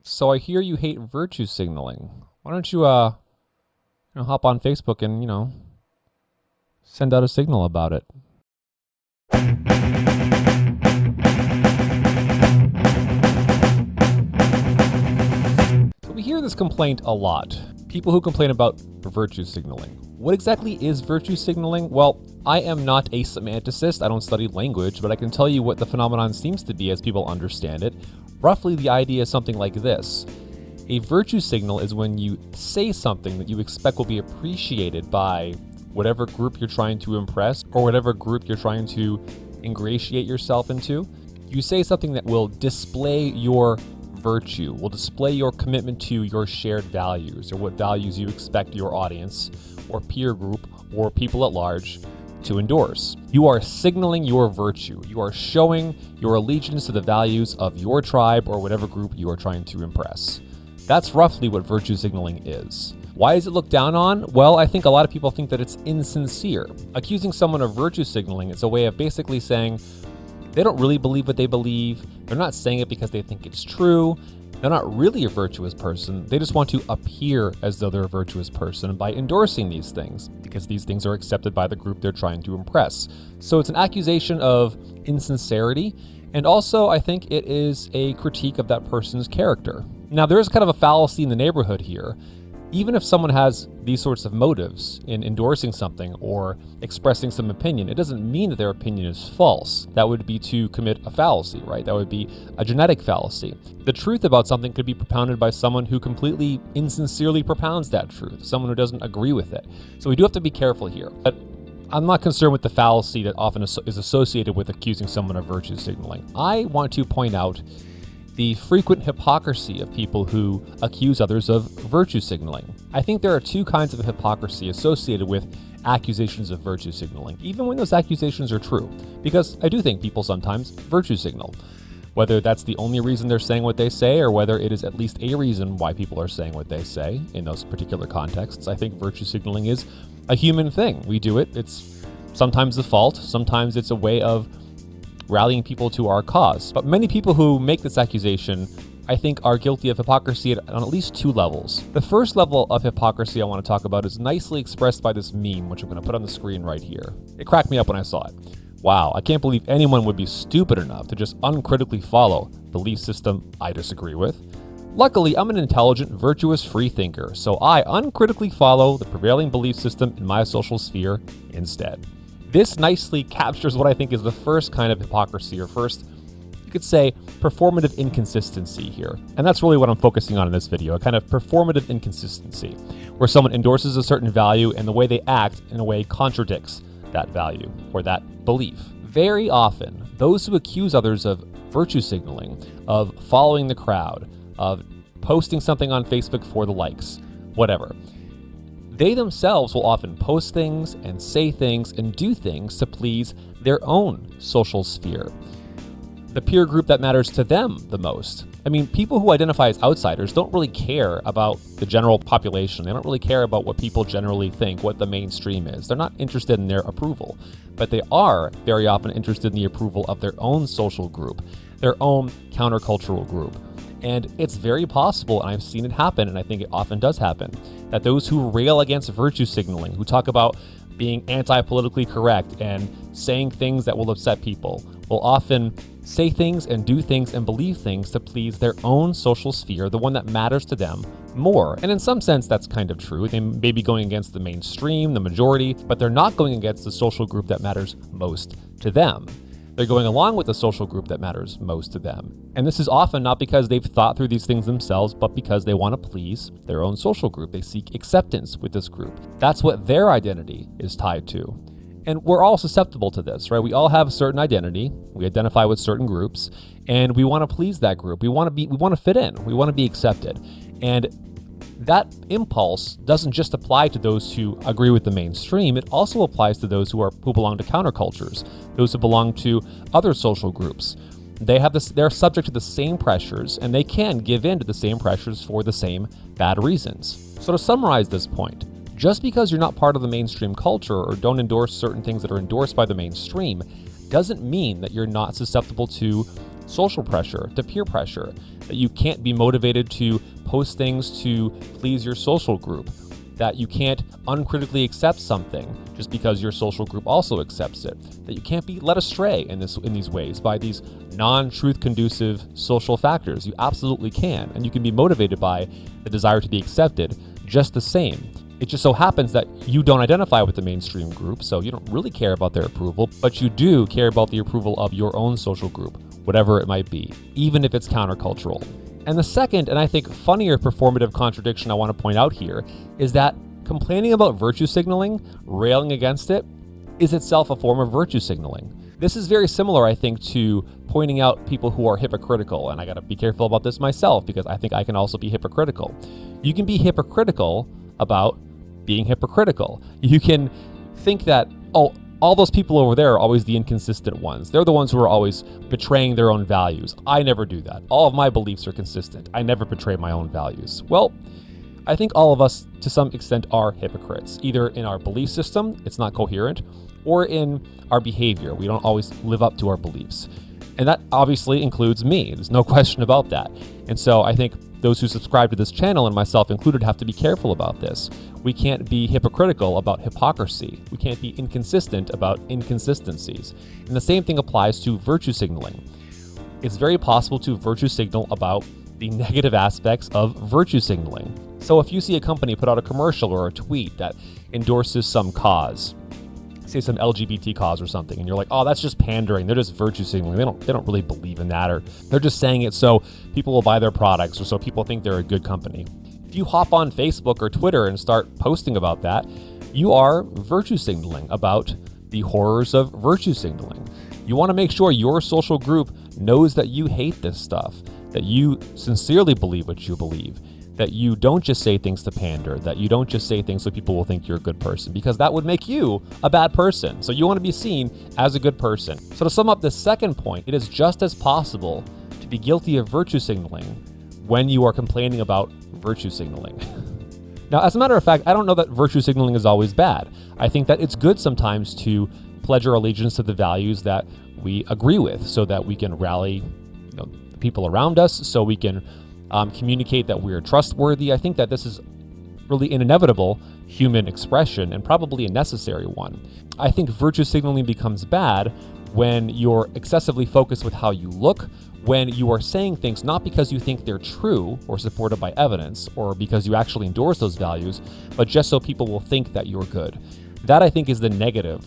So I hear you hate virtue signaling. Why don't you, hop on Facebook and, send out a signal about it? So we hear this complaint a lot. People who complain about virtue signaling. What exactly is virtue signaling? Well, I am not a semanticist. I don't study language, but I can tell you what the phenomenon seems to be as people understand it. Roughly, the idea is something like this. A virtue signal is when you say something that you expect will be appreciated by whatever group you're trying to impress or whatever group you're trying to ingratiate yourself into. You say something that will display your virtue, will display your commitment to your shared values or what values you expect your audience or peer group or people at large to endorse. You are signaling your virtue. You are showing your allegiance to the values of your tribe or whatever group you are trying to impress. That's roughly what virtue signaling is. Why is it looked down on? Well, I think a lot of people think that it's insincere. Accusing someone of virtue signaling is a way of basically saying they don't really believe what they believe. They're not saying it because they think it's true. They're not really a virtuous person. They just want to appear as though they're a virtuous person by endorsing these things because these things are accepted by the group they're trying to impress. So it's an accusation of insincerity. And also, I think it is a critique of that person's character. Now, there is kind of a fallacy in the neighborhood here. Even if someone has these sorts of motives in endorsing something or expressing some opinion, it doesn't mean that their opinion is false. That would be to commit a fallacy, right? That would be a genetic fallacy. The truth about something could be propounded by someone who completely insincerely propounds that truth, someone who doesn't agree with it. So we do have to be careful here. But I'm not concerned with the fallacy that often is associated with accusing someone of virtue signaling. I want to point out the frequent hypocrisy of people who accuse others of virtue signaling. I think there are two kinds of hypocrisy associated with accusations of virtue signaling, even when those accusations are true, because I do think people sometimes virtue signal. Whether that's the only reason they're saying what they say or whether it is at least a reason why people are saying what they say in those particular contexts, I think virtue signaling is a human thing. We do it. It's sometimes the fault. Sometimes it's a way of rallying people to our cause. But many people who make this accusation, I think, are guilty of hypocrisy on at least two levels. The first level of hypocrisy I want to talk about is nicely expressed by this meme, which I'm going to put on the screen right here. It cracked me up when I saw it. Wow, I can't believe anyone would be stupid enough to just uncritically follow a belief system I disagree with. Luckily, I'm an intelligent, virtuous free thinker, so I uncritically follow the prevailing belief system in my social sphere instead. This nicely captures what I think is the first kind of hypocrisy, or first, you could say, performative inconsistency here. And that's really what I'm focusing on in this video, a kind of performative inconsistency, where someone endorses a certain value and the way they act in a way contradicts that value or that belief. Very often, those who accuse others of virtue signaling, of following the crowd, of posting something on Facebook for the likes, whatever, they themselves will often post things and say things and do things to please their own social sphere, the peer group that matters to them the most. I mean, people who identify as outsiders don't really care about the general population. They don't really care about what people generally think, what the mainstream is. They're not interested in their approval, but they are very often interested in the approval of their own social group, their own countercultural group. And it's very possible, and I've seen it happen, and I think it often does happen, that those who rail against virtue signaling, who talk about being anti-politically correct and saying things that will upset people, will often say things and do things and believe things to please their own social sphere, the one that matters to them more. And in some sense, that's kind of true. They may be going against the mainstream, the majority, but they're not going against the social group that matters most to them. They're going along with the social group that matters most to them. And this is often not because they've thought through these things themselves, but because they want to please their own social group. They seek acceptance with this group. That's what their identity is tied to. And we're all susceptible to this, right? We all have a certain identity. We identify with certain groups, and we want to please that group. We want to fit in. We want to be accepted. And that impulse doesn't just apply to those who agree with the mainstream. It also applies to those who belong to countercultures, those who belong to other social groups. They're subject to the same pressures, and they can give in to the same pressures for the same bad reasons. So to summarize this point, just because you're not part of the mainstream culture or don't endorse certain things that are endorsed by the mainstream doesn't mean that you're not susceptible to social pressure, to peer pressure, that you can't be motivated to post things to please your social group, that you can't uncritically accept something just because your social group also accepts it, that you can't be led astray in these ways by these non-truth conducive social factors. You absolutely can, and you can be motivated by the desire to be accepted just the same. It just so happens that you don't identify with the mainstream group, so you don't really care about their approval, but you do care about the approval of your own social group, whatever it might be, even if it's countercultural. And the second, and I think funnier performative contradiction I want to point out here is that complaining about virtue signaling, railing against it, is itself a form of virtue signaling. This is very similar, I think, to pointing out people who are hypocritical, and I gotta be careful about this myself because I think I can also be hypocritical. You can be hypocritical about being hypocritical. You can think that, oh, all those people over there are always the inconsistent ones. They're the ones who are always betraying their own values. I never do that. All of my beliefs are consistent. I never betray my own values. Well, I think all of us, to some extent, are hypocrites, either in our belief system, it's not coherent, or in our behavior. We don't always live up to our beliefs. And that obviously includes me. There's no question about that. And so I think those who subscribe to this channel, and myself included, have to be careful about this. We can't be hypocritical about hypocrisy. We can't be inconsistent about inconsistencies. And the same thing applies to virtue signaling. It's very possible to virtue signal about the negative aspects of virtue signaling. So if you see a company put out a commercial or a tweet that endorses some cause, say some LGBT cause or something, and you're like, oh, that's just pandering. They're just virtue signaling. They don't really believe in that, or they're just saying it so people will buy their products or so people think they're a good company. If you hop on Facebook or Twitter and start posting about that, you are virtue signaling about the horrors of virtue signaling. You want to make sure your social group knows that you hate this stuff, that you sincerely believe what you believe, that you don't just say things to pander, that you don't just say things so people will think you're a good person, because that would make you a bad person. So you want to be seen as a good person. So to sum up the second point, it is just as possible to be guilty of virtue signaling when you are complaining about virtue signaling. Now, as a matter of fact, I don't know that virtue signaling is always bad. I think that it's good sometimes to pledge our allegiance to the values that we agree with so that we can rally people around us, so we can communicate that we're trustworthy. I think that this is really an inevitable human expression and probably a necessary one. I think virtue signaling becomes bad when you're excessively focused with how you look, when you are saying things not because you think they're true or supported by evidence or because you actually endorse those values, but just so people will think that you're good. That, I think, is the negative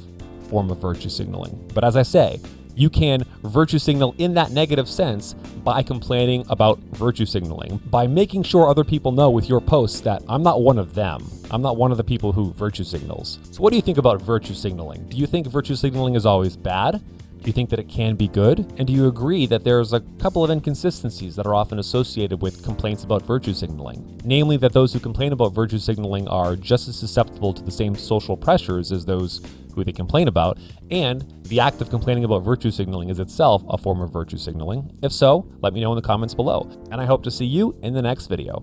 form of virtue signaling. But as I say, you can virtue signal in that negative sense by complaining about virtue signaling, by making sure other people know with your posts that I'm not one of them. I'm not one of the people who virtue signals. So what do you think about virtue signaling? Do you think virtue signaling is always bad? Do you think that it can be good? And do you agree that there's a couple of inconsistencies that are often associated with complaints about virtue signaling? Namely, that those who complain about virtue signaling are just as susceptible to the same social pressures as those who they complain about, and the act of complaining about virtue signaling is itself a form of virtue signaling. If so, let me know in the comments below, and I hope to see you in the next video.